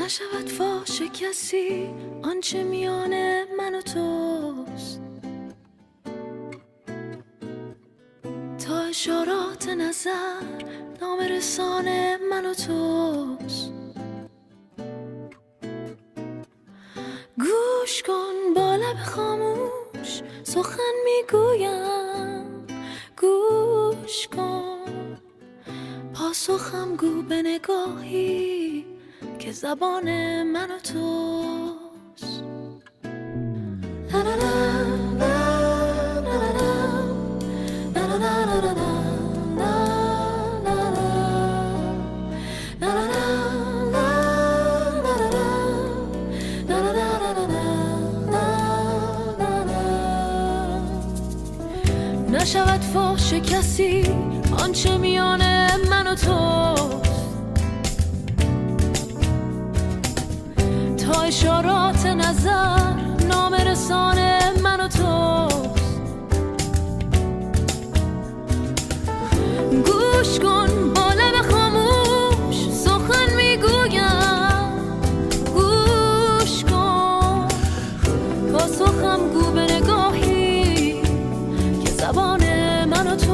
نشود فاش کسی آنچه میان من و توست، تا اشارات نظر نامرسان من و توست. گوش کن با لب خاموش سخن میگویم، گوش کن پاسخم گو به نگاهی که زبان من و توست. لا لا لا لا لا لا لا لا لا. نشود فاش کسی آنچه میان من و توست، تا اشارات نظر نامرسان من و توست. گوش کن با لب خاموش سخن میگویم، گوش کن پاسخم گو به نگاهی که زبان من و توست.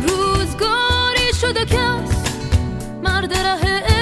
روزگاری شد و کس مرد ره